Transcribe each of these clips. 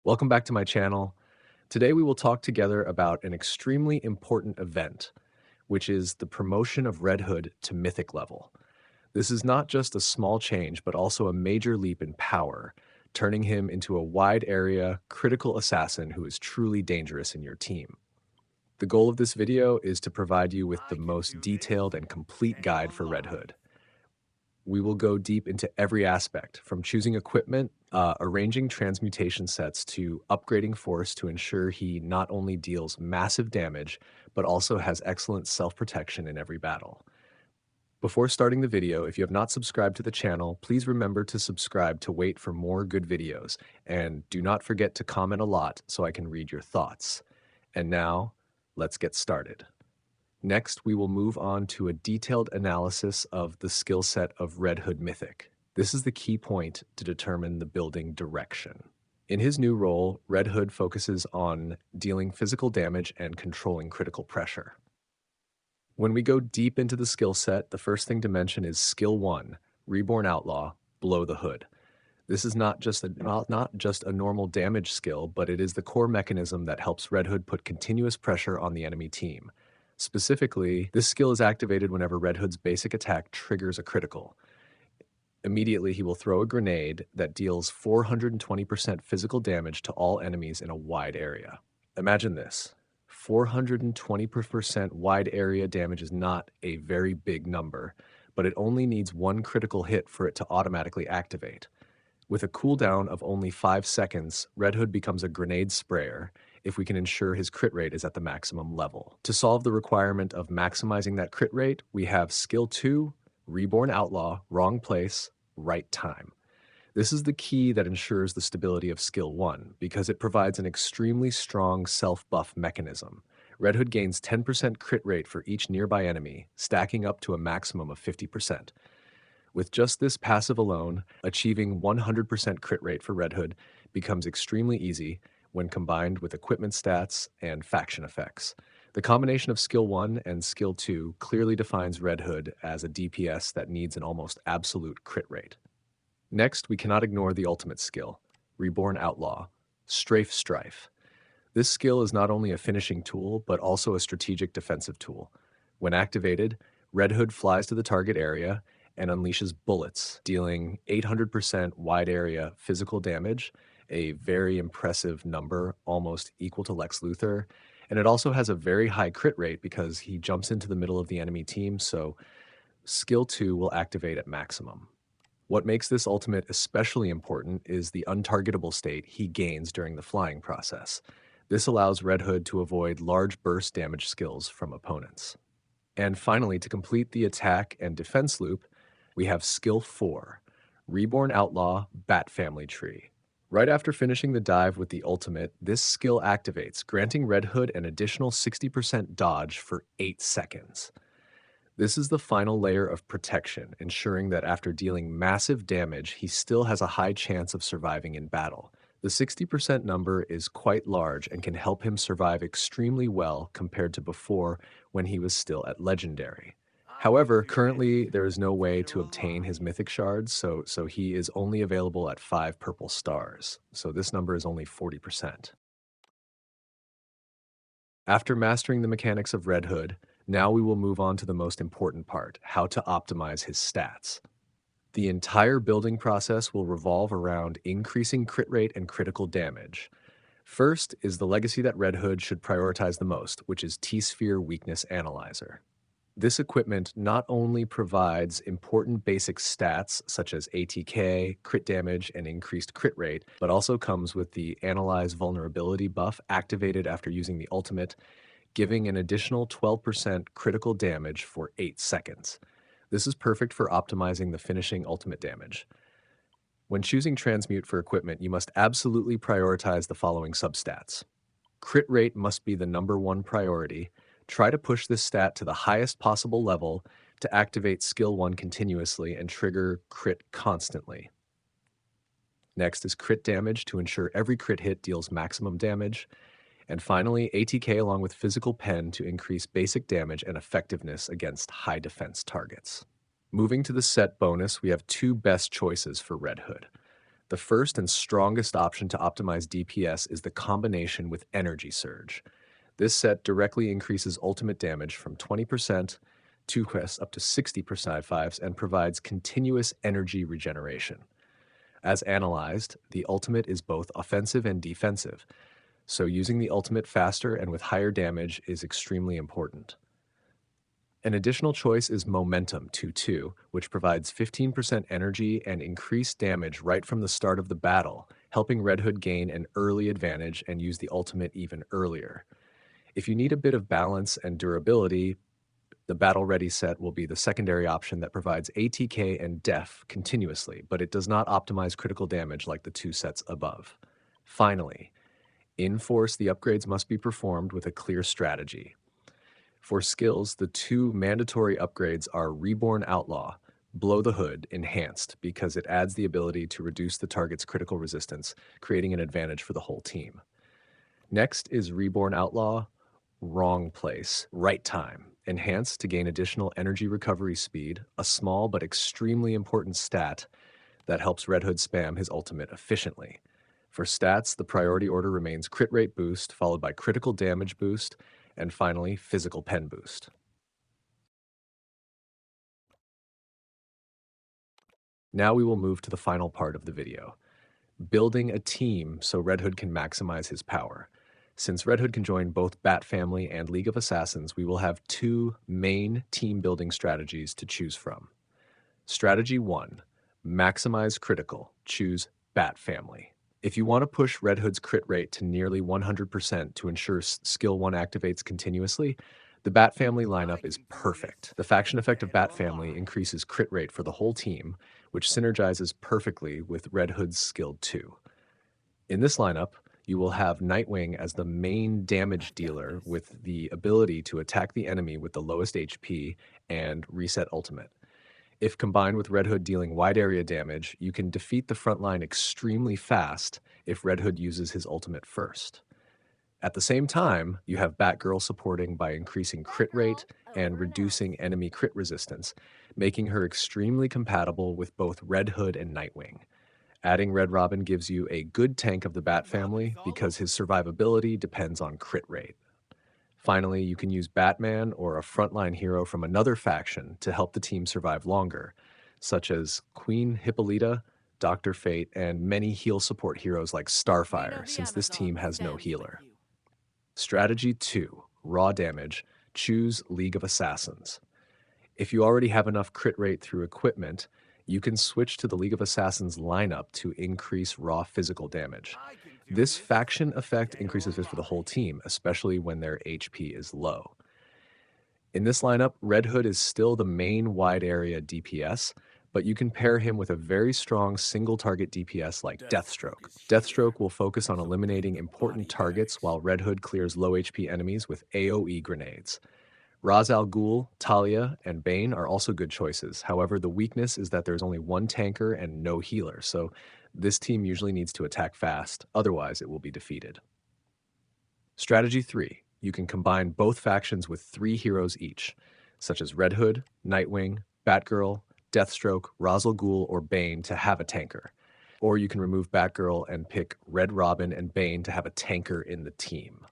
Welcome back to my channel. Today we will talk together about an extremely important event, which is the promotion of Red Hood to Mythic level. This is not just a small change, but also a major leap in power, turning him into a wide area, critical assassin who is truly dangerous in your team. The goal of this video is to provide you with the I can most do this, detailed and complete and you guide for Red alone. Hood. We will go deep into every aspect, from choosing equipment, arranging transmutation sets, to upgrading force to ensure he not only deals massive damage, but also has excellent self-protection in every battle. Before starting the video, if you have not subscribed to the channel, please remember to subscribe to wait for more good videos, and do not forget to comment a lot so I can read your thoughts. And now, let's get started. Next, we will move on to a detailed analysis of the skill set of Red Hood Mythic. This is the key point to determine the building direction. In his new role, Red Hood focuses on dealing physical damage and controlling critical pressure. When we go deep into the skill set, the first thing to mention is Skill 1, Reborn Outlaw, Blow the Hood. This is not just a normal damage skill, but it is the core mechanism that helps Red Hood put continuous pressure on the enemy team. Specifically, this skill is activated whenever Red Hood's basic attack triggers a critical. Immediately, he will throw a grenade that deals 420% physical damage to all enemies in a wide area. Imagine this. 420% wide area damage is not a very big number, but it only needs one critical hit for it to automatically activate. With a cooldown of only 5 seconds, Red Hood becomes a grenade sprayer if we can ensure his crit rate is at the maximum level. To solve the requirement of maximizing that crit rate, we have Skill 2, Reborn Outlaw, Wrong Place, Right Time. This is the key that ensures the stability of Skill 1, because it provides an extremely strong self-buff mechanism. Red Hood gains 10% crit rate for each nearby enemy, stacking up to a maximum of 50%. With just this passive alone, achieving 100% crit rate for Red Hood becomes extremely easy when combined with equipment stats and faction effects. The combination of Skill 1 and Skill 2 clearly defines Red Hood as a DPS that needs an almost absolute crit rate. Next, we cannot ignore the ultimate skill, Reborn Outlaw, Strafe Strife. This skill is not only a finishing tool, but also a strategic defensive tool. When activated, Red Hood flies to the target area and unleashes bullets, dealing 800% wide area physical damage, a very impressive number, almost equal to Lex Luthor. And it also has a very high crit rate because he jumps into the middle of the enemy team, so Skill 2 will activate at maximum. What makes this ultimate especially important is the untargetable state he gains during the flying process. This allows Red Hood to avoid large burst damage skills from opponents. And finally, to complete the attack and defense loop, we have Skill 4, Reborn Outlaw, Bat Family Tree. Right after finishing the dive with the ultimate, this skill activates, granting Red Hood an additional 60% dodge for 8 seconds. This is the final layer of protection, ensuring that after dealing massive damage, he still has a high chance of surviving in battle. The 60% number is quite large and can help him survive extremely well compared to before when he was still at Legendary. I can However, do this, currently there is no way and to you obtain his alone. mythic shards, so he is only available at 5 purple stars. So this number is only 40%. After mastering the mechanics of Red Hood, now we will move on to the most important part, how to optimize his stats. The entire building process will revolve around increasing crit rate and critical damage. First is the legacy that Red Hood should prioritize the most, which is T-Sphere Weakness Analyzer. This equipment not only provides important basic stats such as ATK, crit damage, and increased crit rate, but also comes with the Analyze Vulnerability buff activated after using the ultimate, giving an additional 12% critical damage for 8 seconds. This is perfect for optimizing the finishing ultimate damage. When choosing Transmute for equipment, you must absolutely prioritize the following substats. Crit rate must be the #1 priority. Try to push this stat to the highest possible level to activate Skill 1 continuously and trigger crit constantly. Next is crit damage to ensure every crit hit deals maximum damage. And finally, ATK along with physical pen to increase basic damage and effectiveness against high defense targets. Moving to the set bonus, we have two best choices for Red Hood. The first and strongest option to optimize DPS is the combination with Energy Surge. This set directly increases ultimate damage from 20% to quests up to 60% fives and provides continuous energy regeneration. As analyzed, the ultimate is both offensive and defensive, so using the ultimate faster and with higher damage is extremely important. An additional choice is Momentum 2-2, which provides 15% energy and increased damage right from the start of the battle, helping Red Hood gain an early advantage and use the ultimate even earlier. If you need a bit of balance and durability, the Battle Ready set will be the secondary option that provides ATK and Def continuously, but it does not optimize critical damage like the two sets above. Finally, in Force, the upgrades must be performed with a clear strategy. For skills, the two mandatory upgrades are Reborn Outlaw, Blow the Hood, Enhanced, because it adds the ability to reduce the target's critical resistance, creating an advantage for the whole team. Next is Reborn Outlaw, Wrong Place, Right Time, Enhanced to gain additional energy recovery speed, a small but extremely important stat that helps Red Hood spam his ultimate efficiently. For stats, the priority order remains Crit Rate Boost, followed by Critical Damage Boost, and finally, Physical Pen Boost. Now we will move to the final part of the video, building a team so Red Hood can maximize his power. Since Red Hood can join both Bat Family and League of Assassins, we will have two main team building strategies to choose from. Strategy 1, maximize critical, choose Bat Family. If you want to push Red Hood's crit rate to nearly 100% to ensure skill 1 activates continuously, the Bat Family lineup is perfect. The faction effect of Bat Family increases crit rate for the whole team, which synergizes perfectly with Red Hood's skill 2. In this lineup, you will have Nightwing as the main damage dealer with the ability to attack the enemy with the lowest HP and reset ultimate. If combined with Red Hood dealing wide area damage, you can defeat the front line extremely fast if Red Hood uses his ultimate first. At the same time, you have Batgirl supporting by increasing crit rate and reducing enemy crit resistance, making her extremely compatible with both Red Hood and Nightwing. Adding Red Robin gives you a good tank of the Bat Family because his survivability depends on crit rate. Finally, you can use Batman or a frontline hero from another faction to help the team survive longer, such as Queen Hippolyta, Dr. Fate, and many heal support heroes like Starfire, since this team has no healer. Strategy 2, Raw Damage, choose League of Assassins. If you already have enough crit rate through equipment, you can switch to the League of Assassins lineup to increase raw physical damage. This faction effect increases this for the whole team, especially when their HP is low. In this lineup, Red Hood is still the main wide area DPS, but you can pair him with a very strong single target DPS like Deathstroke. Deathstroke will focus on eliminating important targets while Red Hood clears low HP enemies with AoE grenades. Ra's al Ghul, Talia, and Bane are also good choices. However, the weakness is that there's only one tanker and no healer, so this team usually needs to attack fast, otherwise it will be defeated. Strategy 3. You can combine both factions with 3 heroes each, such as Red Hood, Nightwing, Batgirl, Deathstroke, Ra's al Ghul, or Bane to have a tanker. Or you can remove Batgirl and pick Red Robin and Bane to have a tanker in the team.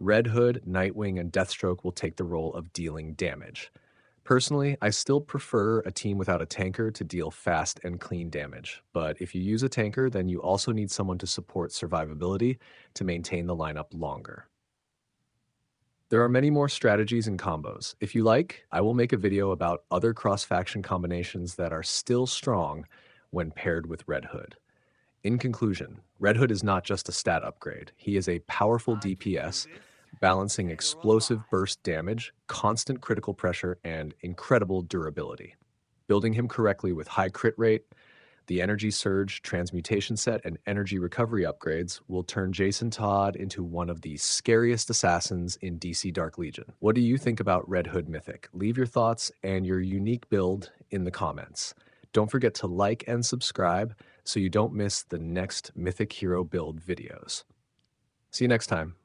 Red Hood, Nightwing, and Deathstroke will take the role of dealing damage. Personally, I still prefer a team without a tanker to deal fast and clean damage, but if you use a tanker, then you also need someone to support survivability to maintain the lineup longer. There are many more strategies and combos. If you like, I will make a video about other cross-faction combinations that are still strong when paired with Red Hood. In conclusion, Red Hood is not just a stat upgrade. He is a powerful DPS, balancing explosive burst damage, constant critical pressure, and incredible durability. Building him correctly with high crit rate, the Energy Surge, Transmutation Set, and Energy Recovery upgrades will turn Jason Todd into one of the scariest assassins in DC Dark Legion. What do you think about Red Hood Mythic? Leave your thoughts and your unique build in the comments. Don't forget to like and subscribe so you don't miss the next Mythic Hero build videos. See you next time.